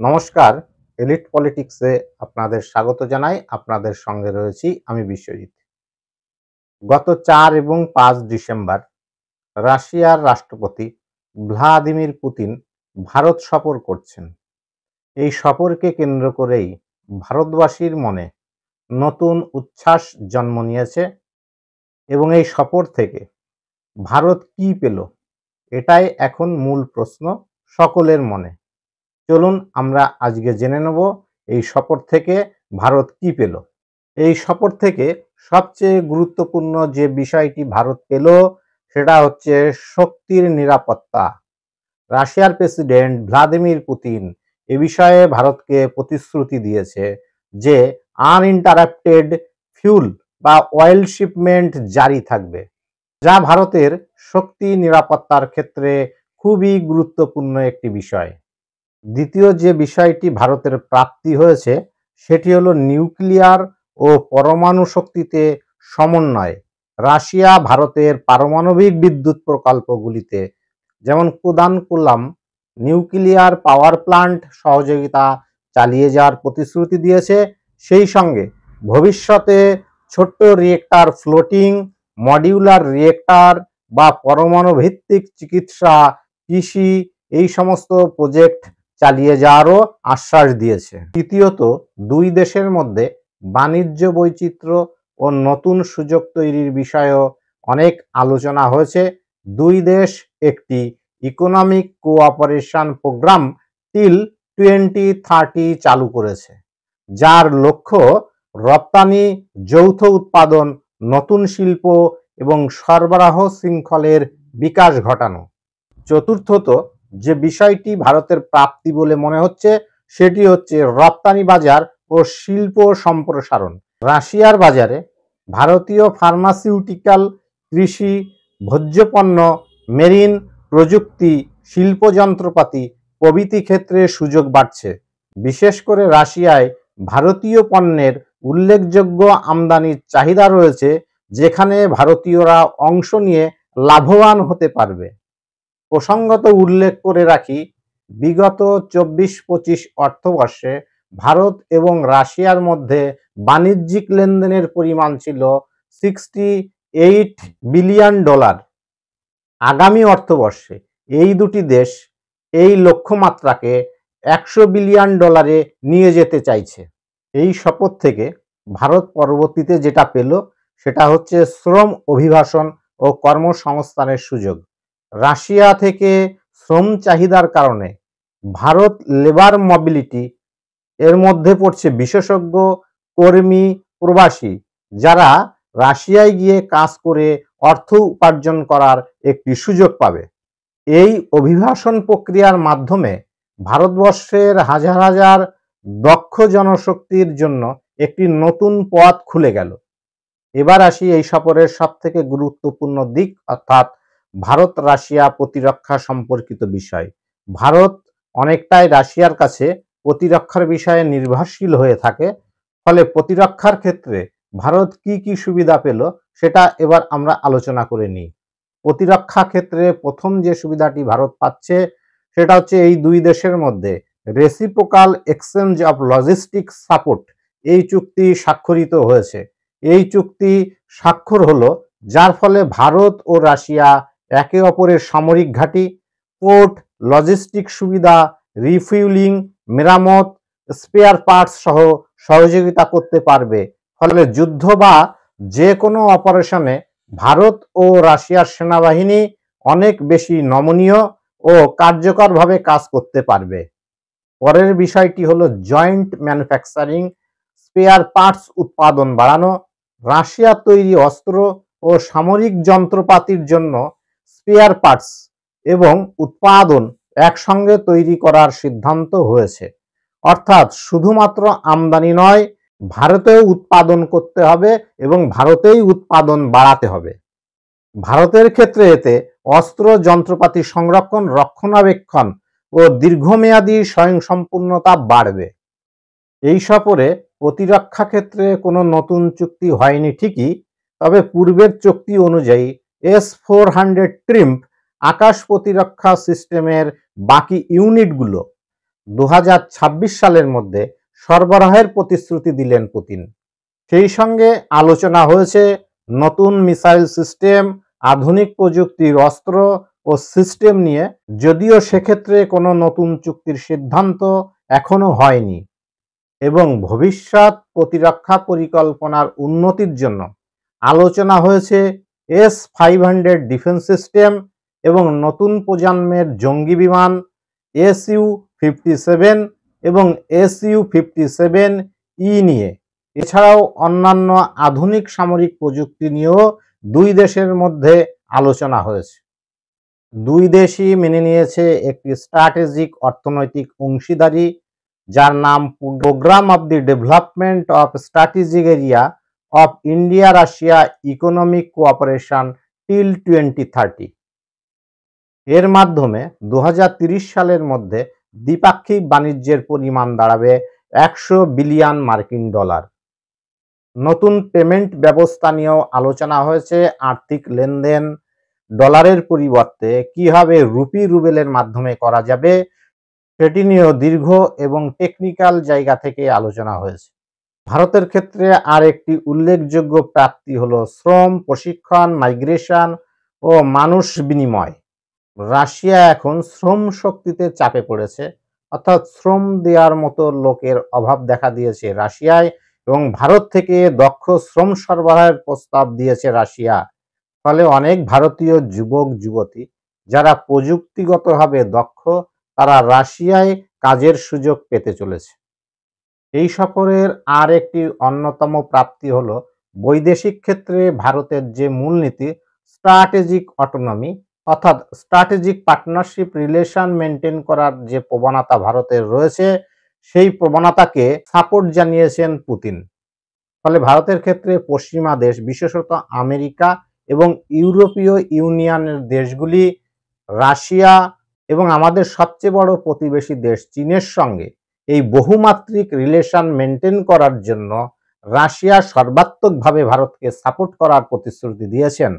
নমস্কার, এলিট পলিটিক্সে আপনাদের স্বাগত জানাই। আপনাদের সঙ্গে রয়েছি আমি বিশ্বজিৎ। গত ৪ এবং ৫ ডিসেম্বর রাশিয়ার রাষ্ট্রপতি ভ্লাদিমির পুতিন ভারত সফর করছেন। এই সফরকে কেন্দ্র করেই ভারতবাসীর মনে নতুন উচ্ছ্বাস জন্ম নিয়েছে এবং এই সফর থেকে ভারত কি পেল, এটাই এখন মূল প্রশ্ন সকলের মনে। চলুন আমরা আজকে জেনে নেব এই সফর থেকে ভারত কি পেল। এই সফর থেকে সবচেয়ে গুরুত্বপূর্ণ যে বিষয়টি ভারত পেল সেটা হচ্ছে শক্তির নিরাপত্তা। রাশিয়ার প্রেসিডেন্ট ভ্লাদিমির পুতিন এ বিষয়ে ভারতকে প্রতিশ্রুতি দিয়েছে যে আনইন্টারাপ্টেড ফিউল বা অয়েল শিপমেন্ট জারি থাকবে, যা ভারতের শক্তি নিরাপত্তার ক্ষেত্রে খুবই গুরুত্বপূর্ণ একটি বিষয়। দ্বিতীয় যে বিষয়টি ভারতের প্রাপ্তি হয়েছে সেটি হলো নিউক্লিয়ার ও পরমাণু শক্তিতে সমন্বয়। রাশিয়া ভারতের পারমাণবিক বিদ্যুৎ প্রকল্পগুলিতে যেমন কুদানকুলাম নিউক্লিয়ার পাওয়ার প্ল্যান্ট সহযোগিতা চালিয়ে যাওয়ার প্রতিশ্রুতি দিয়েছে। সেই সঙ্গে ভবিষ্যতে ছোট্ট রিয়েক্টর, ফ্লোটিং মডিউলার রিয়েক্টর বা পরমাণু ভিত্তিক চিকিৎসা, কৃষি এই সমস্ত প্রজেক্ট চালিয়ে যাওয়ারও আশ্বাস দিয়েছে। তৃতীয়ত, দুই দেশের মধ্যে বাণিজ্য বৈচিত্র্য ও নতুন সুযোগ তৈরির বিষয়েও অনেক আলোচনা হয়েছে। দুই দেশ একটি ইকোনমিক কোঅপারেশন প্রোগ্রাম টিল 2030 চালু করেছে, যার লক্ষ্য রপ্তানি, যৌথ উৎপাদন, নতুন শিল্প এবং সরবরাহ শৃঙ্খলের বিকাশ ঘটানো। চতুর্থত, যে বিষয়টি ভারতের প্রাপ্তি বলে মনে হচ্ছে সেটি হচ্ছে রপ্তানি বাজার ও শিল্প সম্প্রসারণ। রাশিয়ার বাজারে ভারতীয় ফার্মাসিউটিক্যাল, কৃষি, ভোজ্যপণ্য, মেরিন, প্রযুক্তি, শিল্প যন্ত্রপাতি প্রভৃতি ক্ষেত্রে সুযোগ বাড়ছে। বিশেষ করে রাশিয়ায় ভারতীয় পণ্যের উল্লেখযোগ্য আমদানির চাহিদা রয়েছে, যেখানে ভারতীয়রা অংশ নিয়ে লাভবান হতে পারবে। প্রসঙ্গত উল্লেখ করে রাখি, বিগত 24-25 অর্থবর্ষে ভারত এবং রাশিয়ার মধ্যে বাণিজ্যিক লেনদেনের পরিমাণ ছিল $68 বিলিয়ন। আগামী অর্থবর্ষে এই দুটি দেশ এই লক্ষ্যমাত্রাকে $100 বিলিয়ন নিয়ে যেতে চাইছে। এই শপথ থেকে ভারত পরবর্তীতে যেটা পেল সেটা হচ্ছে শ্রম অভিবাসন ও কর্মসংস্থানের সুযোগ। রাশিয়া থেকে শ্রম চাহিদার কারণে ভারত লেবার মোবিলিটি এর মধ্যে পড়ছে বিশেষজ্ঞ, কর্মী, প্রবাসী, যারা রাশিয়ায় গিয়ে কাজ করে অর্থ উপার্জন করার একটি সুযোগ পাবে। এই অভিবাসন প্রক্রিয়ার মাধ্যমে ভারতবর্ষের হাজার হাজার দক্ষ জনশক্তির জন্য একটি নতুন পথ খুলে গেল। এবার আসি এই সফরের সবথেকে গুরুত্বপূর্ণ দিক, অর্থাৎ ভারত রাশিয়া প্রতিরক্ষা সম্পর্কিত বিষয়। ভারত অনেকটাই রাশিয়ার কাছে প্রতিরক্ষার বিষয়ে নির্ভরশীল হয়ে থাকে, ফলে প্রতিরক্ষার ক্ষেত্রে ভারত কি কি সুবিধা পেল সেটা এবার আমরা আলোচনা করে নিই। প্রতিরক্ষা ক্ষেত্রে প্রথম যে সুবিধাটি ভারত পাচ্ছে সেটা হচ্ছে এই দুই দেশের মধ্যে reciprocal exchange of logistics support, এই চুক্তি স্বাক্ষরিত হয়েছে। এই চুক্তি স্বাক্ষর হলো, যার ফলে ভারত ও রাশিয়া একে অপরের সামরিক ঘাঁটি, পোর্ট, লজিস্টিক সুবিধা, রিফুয়েলিং, মেরামত, স্পেয়ার পার্টস সহ সহযোগিতা করতে পারবে। ফলে যুদ্ধ বা যে কোনো অপারেশনে ভারত ও রাশিয়ার সেনাবাহিনী অনেক বেশি নমনীয় ও কার্যকরভাবে কাজ করতে পারবে। পরের বিষয়টি হলো জয়েন্ট ম্যানুফ্যাকচারিং, স্পেয়ার পার্টস উৎপাদন বাড়ানো। রাশিয়ার তৈরি অস্ত্র ও সামরিক যন্ত্রপাতির জন্য স্পেয়ার পার্টস এবং উৎপাদন একসঙ্গে তৈরি করার সিদ্ধান্ত হয়েছে। অর্থাৎ শুধুমাত্র আমদানি নয়, ভারতেও উৎপাদন করতে হবে এবং ভারতেই উৎপাদন বাড়াতে হবে। ভারতের ক্ষেত্রে এতে অস্ত্র, যন্ত্রপাতি সংরক্ষণ, রক্ষণাবেক্ষণ ও দীর্ঘমেয়াদী স্বয়ংসম্পূর্ণতা বাড়বে। এই সফরে প্রতিরক্ষা ক্ষেত্রে কোনো নতুন চুক্তি হয়নি ঠিকই, তবে পূর্বের চুক্তি অনুযায়ী S-400 ট্রিম্প আকাশ প্রতিরক্ষা সিস্টেমের বাকি ইউনিটগুলো 2026 সালের মধ্যে সরবরাহের প্রতিশ্রুতি দিলেন পুতিন। সেই সঙ্গে আলোচনা হয়েছে নতুন মিসাইল সিস্টেম, আধুনিক প্রযুক্তির অস্ত্র ও সিস্টেম নিয়ে, যদিও সেক্ষেত্রে কোনো নতুন চুক্তির সিদ্ধান্ত এখনো হয়নি, এবং ভবিষ্যৎ প্রতিরক্ষা পরিকল্পনার উন্নতির জন্য আলোচনা হয়েছে S-500 ডিফেন্স সিস্টেম এবং নতুন প্রজন্মের জঙ্গি বিমান Su-57 এবং Su-57E নিয়ে। এছাড়াও অন্যান্য আধুনিক সামরিক প্রযুক্তি নিয়েও দুই দেশের মধ্যে আলোচনা হয়েছে। দুই দেশই মেনে নিয়েছে একটি স্ট্র্যাটেজিক অর্থনৈতিক অংশীদারি, যার নাম program of the development of strategic area of India Russia economic cooperation till 2030। এর মাধ্যমে 2030 সালের মধ্যে দ্বিপাক্ষিক বাণিজ্যের পরিমাণ দাঁড়াবে 100 বিলিয়ন মার্কিন ডলার। নতুন পেমেন্ট ব্যবস্থা নিয়েও আলোচনা হয়েছে। আর্থিক লেনদেন ডলারের পরিবর্তে কিভাবে রুপি রুবেলের মাধ্যমে করা যাবে সেটি নিয়েও দীর্ঘ এবং টেকনিক্যাল জায়গা থেকে আলোচনা হয়েছে। ভারতের ক্ষেত্রে আর একটি উল্লেখযোগ্য প্রাপ্তি হলো শ্রম, প্রশিক্ষণ, মাইগ্রেশন ও মানুষ বিনিময়। রাশিয়া এখন শ্রম শক্তিতে চাপে পড়েছে, অর্থাৎ শ্রম দেওয়ার মতো লোকের অভাব দেখা দিয়েছে রাশিয়ায়, এবং ভারত থেকে দক্ষ শ্রম সরবরাহের প্রস্তাব দিয়েছে রাশিয়া। ফলে অনেক ভারতীয় যুবক যুবতী যারা প্রযুক্তিগতভাবে দক্ষ, তারা রাশিয়ায় কাজের সুযোগ পেতে চলেছে। এই সফরের আর একটি অন্যতম প্রাপ্তি হলো বৈদেশিক ক্ষেত্রে ভারতের যে মূলনীতি স্ট্র্যাটেজিক অটোনমি, অর্থাৎ স্ট্র্যাটেজিক পার্টনারশিপ রিলেশন মেনটেন করার যে প্রবণতা ভারতের রয়েছে, সেই প্রবণতাকে সাপোর্ট জানিয়েছেন পুতিন। ফলে ভারতের ক্ষেত্রে পশ্চিমা দেশ, বিশেষত আমেরিকা এবং ইউরোপীয় ইউনিয়নের দেশগুলি রাশিয়া এবং আমাদের সবচেয়ে বড় প্রতিবেশী দেশ চীনের সঙ্গে এই বহুমাত্রিক রিলেশন মেনটেন করার জন্য রাশিয়া সর্বাত্মকভাবে ভারতকে সাপোর্ট করার প্রতিশ্রুতি দিয়েছেন।